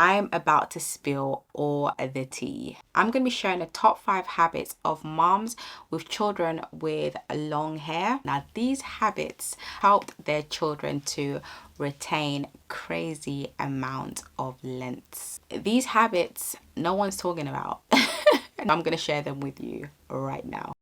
I'm about to spill all the tea. I'm going to be sharing the top 5 habits of moms with children with long hair. Now, these habits helped their children to retain crazy amount of lengths. These habits no one's talking about. And I'm going to share them with you right now.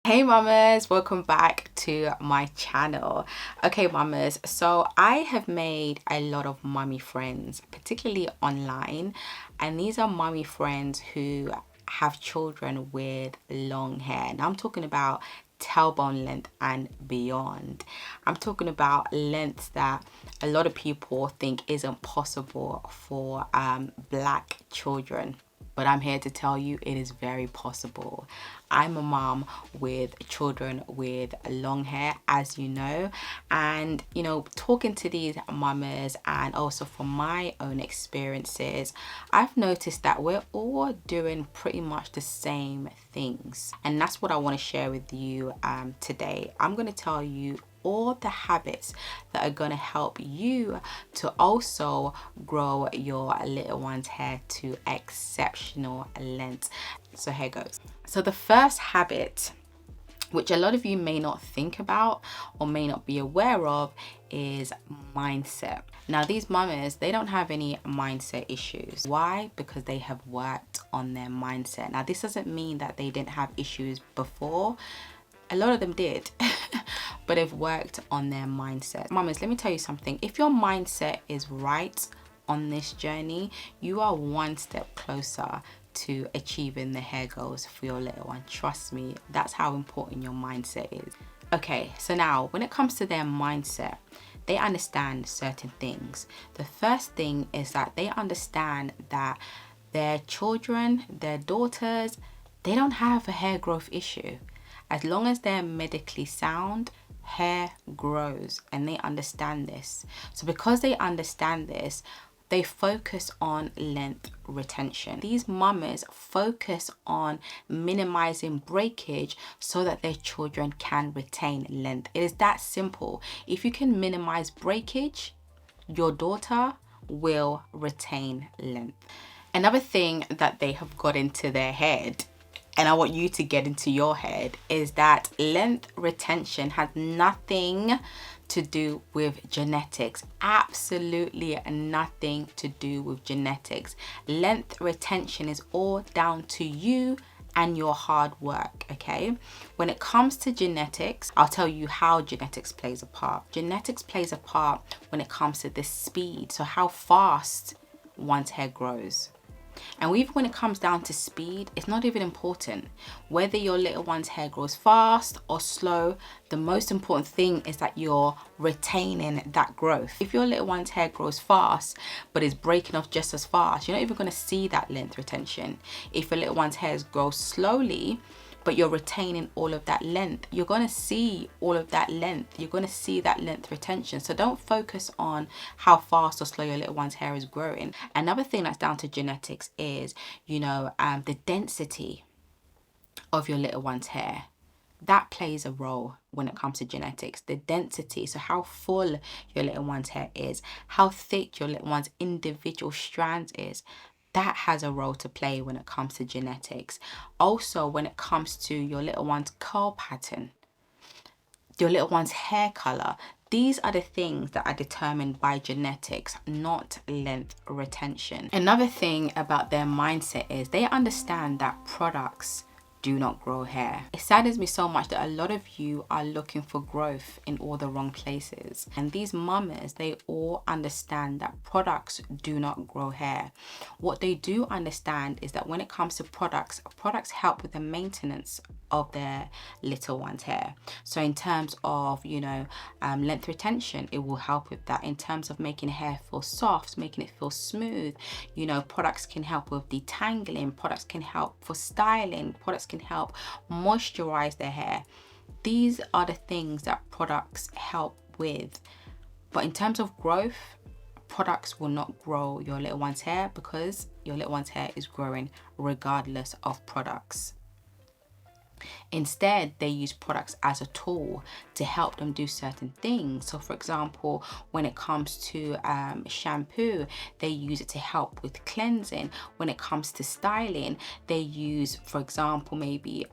Hey mamas, welcome back to my channel. Okay mamas, so I have made a lot of mummy friends, particularly online, and these are mummy friends who have children with long hair. Now I'm talking about tailbone length and beyond. I'm talking about lengths that a lot of people think isn't possible for black children. But I'm here to tell you it is very possible. I'm a mom with children with long hair, as you know, and talking to these mamas and also from my own experiences, I've noticed that we're all doing pretty much the same things, and that's what I want to share with you today. I'm going to tell you all the habits that are going to help you to also grow your little one's hair to exceptional length. So here goes. So the first habit, which a lot of you may not think about or may not be aware of, is mindset. Now these mamas, they don't have any mindset issues. Why? Because they have worked on their mindset. Now this doesn't mean that they didn't have issues before. A lot of them did, but they've worked on their mindset. Mamas, let me tell you something. If your mindset is right on this journey, you are one step closer to achieving the hair goals for your little one. Trust me, that's how important your mindset is. Okay, so now when it comes to their mindset, they understand certain things. The first thing is that they understand that their children, their daughters, they don't have a hair growth issue. As long as they're medically sound, hair grows, and they understand this. So because they understand this, they focus on length retention. These mamas focus on minimizing breakage so that their children can retain length. It is that simple. If you can minimize breakage, your daughter will retain length. Another thing that they have got into their head, and I want you to get into your head, is that length retention has nothing to do with genetics. Absolutely nothing to do with genetics. Length retention is all down to you and your hard work, okay? When it comes to genetics, I'll tell you how genetics plays a part. Genetics plays a part when it comes to the speed, so how fast one's hair grows. And even when it comes down to speed, it's not even important whether your little one's hair grows fast or slow. The most important thing is that you're retaining that growth. If your little one's hair grows fast but is breaking off just as fast, you're not even going to see that length retention. If your little one's hair grows slowly but you're retaining all of that length, you're going to see all of that length. You're going to see that length retention. So don't focus on how fast or slow your little one's hair is growing. Another thing that's down to genetics is, the density of your little one's hair. That plays a role when it comes to genetics. The density, so how full your little one's hair is, how thick your little one's individual strands is. That has a role to play when it comes to genetics. Also, when it comes to your little one's curl pattern, your little one's hair color, these are the things that are determined by genetics, not length retention. Another thing about their mindset is they understand that products do not grow hair. It saddens me so much that a lot of you are looking for growth in all the wrong places. And these mamas, they all understand that products do not grow hair. What they do understand is that when it comes to products help with the maintenance of their little one's hair. So in terms of, length retention, it will help with that. In terms of making hair feel soft, making it feel smooth, products can help with detangling, products can help for styling, products can help moisturize their hair. These are the things that products help with. But in terms of growth, products will not grow your little one's hair because your little one's hair is growing regardless of products. Instead, they use products as a tool to help them do certain things. So for example, when it comes to shampoo, they use it to help with cleansing. When it comes to styling, they use, for example, maybe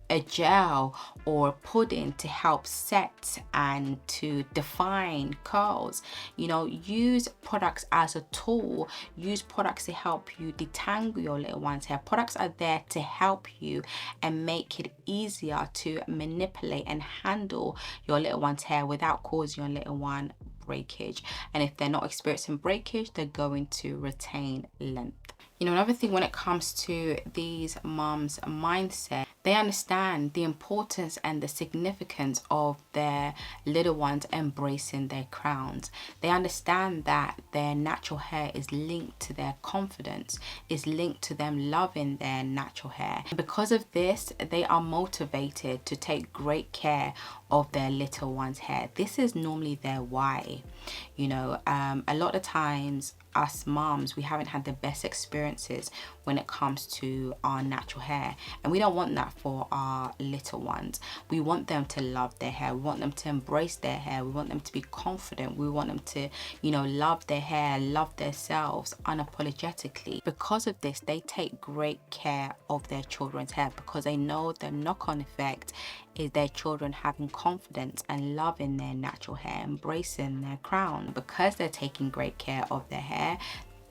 a gel or pudding to help set and to define curls. You know, use products as a tool. Use products to help you detangle your little one's hair. Products are there to help you and make it easier to manipulate and handle your little one's hair without causing your little one breakage. And if they're not experiencing breakage, they're going to retain length. You know, another thing when it comes to these mums' mindset, they understand the importance and the significance of their little ones embracing their crowns. They understand that their natural hair is linked to their confidence, is linked to them loving their natural hair. And because of this, they are motivated to take great care of their little one's hair. This is normally their why. You know, a lot of times us moms, we haven't had the best experiences when it comes to our natural hair, and we don't want that for our little ones. We want them to love their hair, we want them to embrace their hair, we want them to be confident, we want them to, you know, love their hair, love themselves unapologetically. Because of this, they take great care of their children's hair because they know the knock-on effect is their children having confidence and loving their natural hair, embracing their crown. Because they're taking great care of their hair,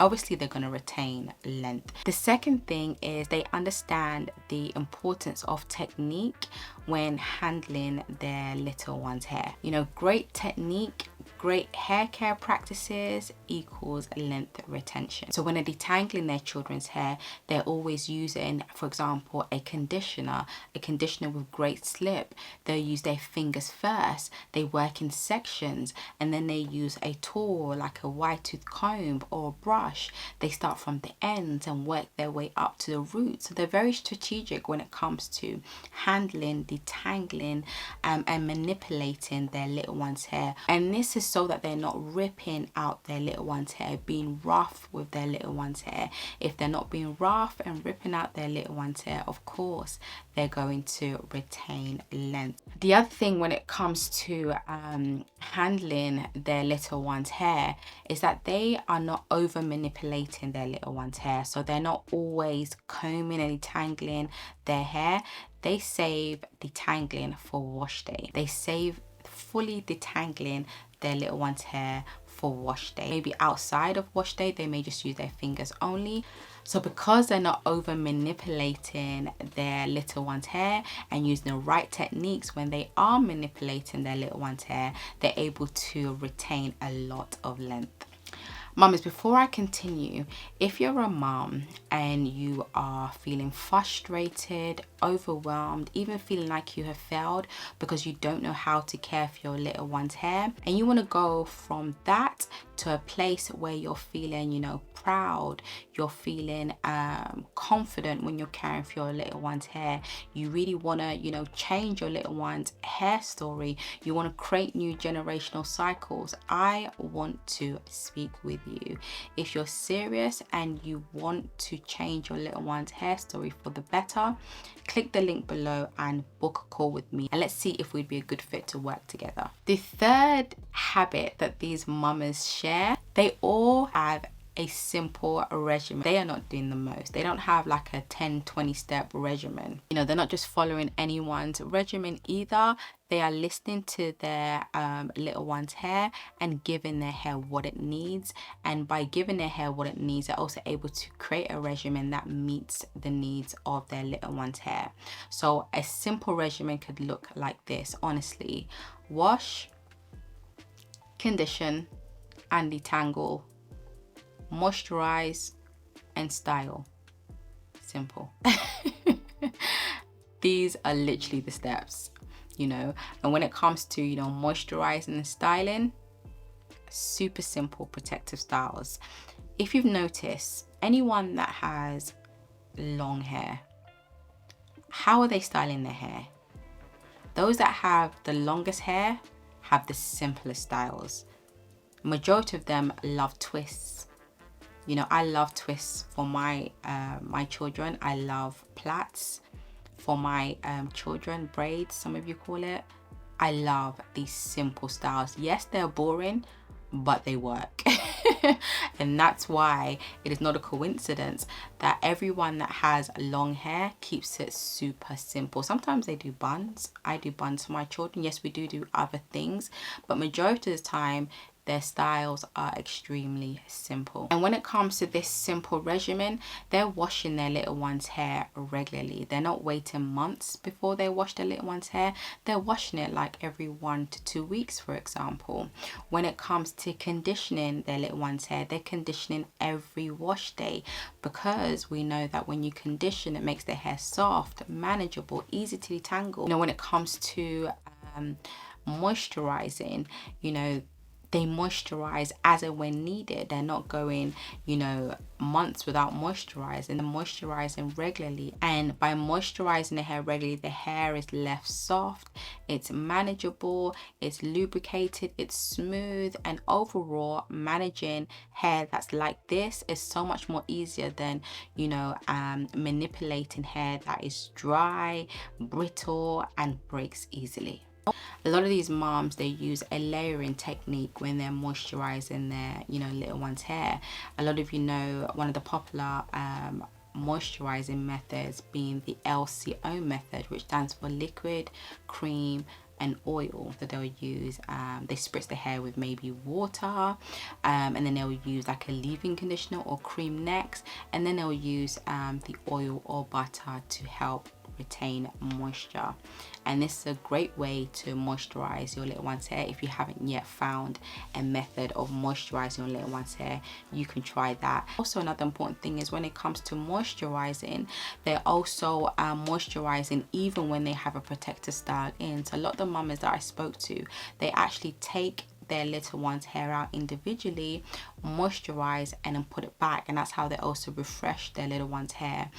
obviously they're going to retain length. The second thing is they understand the importance of technique when handling their little one's hair. You know, great technique, great hair care practices equals length retention. So when they're detangling their children's hair, they're always using, for example, a conditioner with great slip. They'll use their fingers first. They work in sections, and then they use a tool like a wide tooth comb or a brush. They start from the ends and work their way up to the roots. So they're very strategic when it comes to handling, detangling, and manipulating their little one's hair. And this is so that they're not ripping out their little one's hair, being rough with their little one's hair. If they're not being rough and ripping out their little one's hair, of course, they're going to retain length. The other thing when it comes to handling their little one's hair is that they are not over manipulating their little one's hair. So they're not always combing and detangling their hair. They save detangling for wash day. They save fully detangling their little one's hair for wash day. Maybe outside of wash day, they may just use their fingers only. So because they're not over manipulating their little one's hair and using the right techniques when they are manipulating their little one's hair, they're able to retain a lot of length. Mamas, before I continue, if you're a mom and you are feeling frustrated, overwhelmed, even feeling like you have failed because you don't know how to care for your little one's hair, and you want to go from that to a place where you're feeling, you know, proud, you're feeling confident when you're caring for your little one's hair, you really want to, you know, change your little one's hair story, you want to create new generational cycles, I want to speak with you. If you're serious and you want to change your little one's hair story for the better, click the link below and book a call with me, and let's see if we'd be a good fit to work together. The third habit that these mamas share, they all have a simple regimen. They are not doing the most. They don't have like a 10-20 step regimen. You know, they're not just following anyone's regimen either. They are listening to their little one's hair and giving their hair what it needs. And by giving their hair what it needs, they're also able to create a regimen that meets the needs of their little one's hair. So a simple regimen could look like this, honestly. Wash, condition, and detangle. Moisturize and style. Simple. These are literally the steps, you know. And when it comes to, you know, moisturizing and styling, super simple protective styles. If you've noticed, anyone that has long hair, how are they styling their hair? Those that have the longest hair have the simplest styles. Majority of them love twists. You know, I love twists for my my children. I love plaits for my children, braids, some of you call it. I love these simple styles. Yes, they're boring, but they work. And that's why it is not a coincidence that everyone that has long hair keeps it super simple. Sometimes they do buns. I do buns for my children. Yes, we do other things, but majority of the time their styles are extremely simple. And when it comes to this simple regimen, they're washing their little one's hair regularly. They're not waiting months before they wash their little one's hair. They're washing it like every 1 to 2 weeks, for example. When it comes to conditioning their little one's hair, they're conditioning every wash day, because we know that when you condition, it makes their hair soft, manageable, easy to detangle. You know, when it comes to moisturizing, you know, they moisturize as and when needed. They're not going, you know, months without moisturizing. They're moisturizing regularly, and by moisturizing the hair regularly, the hair is left soft, it's manageable, it's lubricated, it's smooth, and overall managing hair that's like this is so much more easier than, you know, manipulating hair that is dry, brittle, and breaks easily. A lot of these moms, they use a layering technique when they're moisturizing their, you know, little one's hair. A lot of you know one of the popular moisturizing methods being the LCO method, which stands for liquid, cream, and oil. That they'll use, they spritz the hair with maybe water, and then they'll use like a leave-in conditioner or cream next, and then they'll use the oil or butter to help retain moisture. And this is a great way to moisturize your little one's hair. If you haven't yet found a method of moisturizing your little one's hair, you can try that. Also, another important thing is when it comes to moisturizing, they're also moisturizing even when they have a protective style in. So a lot of the mamas that I spoke to, they actually take their little one's hair out individually, moisturize, and then put it back, and that's how they also refresh their little one's hair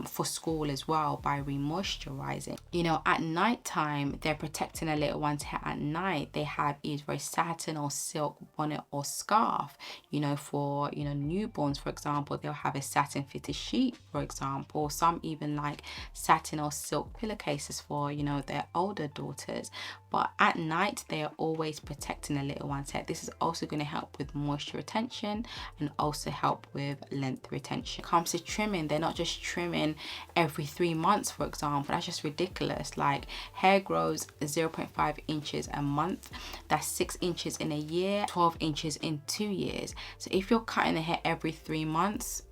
for school as well, by re-moisturizing. You know, at night time, they're protecting their little one's hair at night. They have either a satin or silk bonnet or scarf. You know, for, you know, newborns, for example, they'll have a satin fitted sheet, for example. Some even like satin or silk pillowcases for, you know, their older daughters. But at night, they are always protecting the little one's hair. This is also going to help with moisture retention and also help with length retention. When it comes to trimming, they're not just trimming every 3 months, for example. That's just ridiculous. Like, hair grows 0.5 inches a month. That's 6 inches in a year, 12 inches in 2 years. So if you're cutting the hair every 3 months,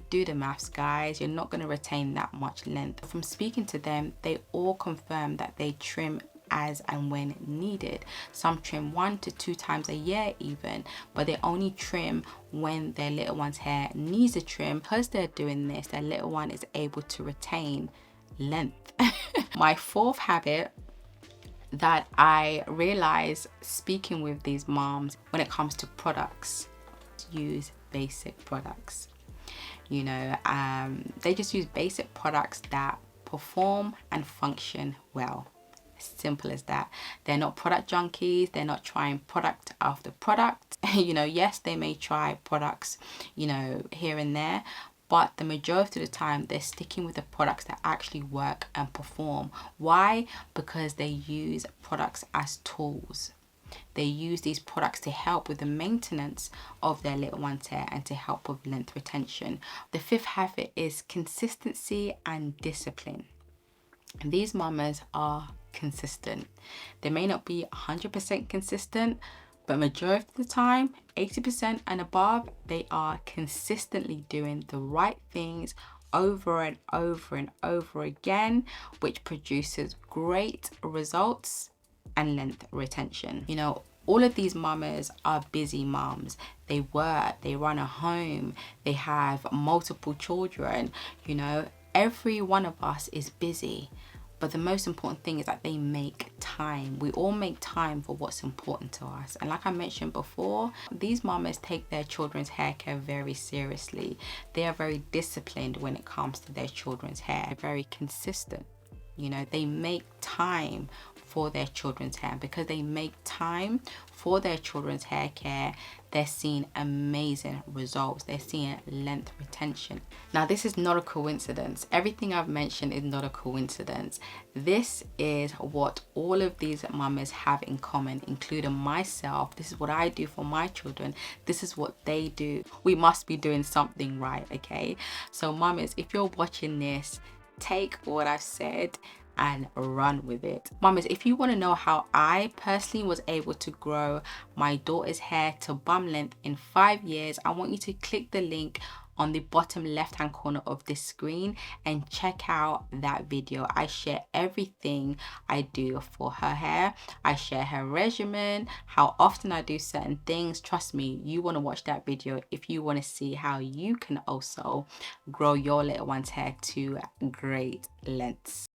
do the maths, guys. You're not going to retain that much length. From speaking to them, they all confirm that they trim as and when needed. Some trim 1 to 2 times a year even, but they only trim when their little one's hair needs a trim. Because they're doing this, their little one is able to retain length. My fourth habit that I realized speaking with these moms, when it comes to products, use basic products. You know, they just use basic products that perform and function well. Simple as that. They're not product junkies. They're not trying product after product. You know, yes, they may try products, you know, here and there, but the majority of the time they're sticking with the products that actually work and perform. Why? Because they use products as tools. They use these products to help with the maintenance of their little one's hair and to help with length retention. The fifth habit is consistency and discipline. And these mamas are consistent. They may not be 100% consistent, but majority of the time, 80% and above, they are consistently doing the right things over and over and over again, which produces great results and length retention. You know, all of these mamas are busy moms. They work, they run a home, they have multiple children. You know, every one of us is busy. But the most important thing is that they make time. We all make time for what's important to us. And like I mentioned before, these mamas take their children's hair care very seriously. They are very disciplined when it comes to their children's hair. They're very consistent. You know, they make time for their children's hair. Because they make time for their children's hair care, they're seeing amazing results. They're seeing length retention. Now, this is not a coincidence. Everything I've mentioned is not a coincidence. This is what all of these mamas have in common, including myself. This is what I do for my children. This is what they do. We must be doing something right, okay? So mamas, if you're watching this, take what I've said and run with it. Mamas, if you want to know how I personally was able to grow my daughter's hair to bum length in 5 years, I want you to click the link on the bottom left hand corner of this screen and check out that video. I share everything I do for her hair. I share her regimen, how often I do certain things. Trust me, you want to watch that video if you want to see how you can also grow your little one's hair to great lengths.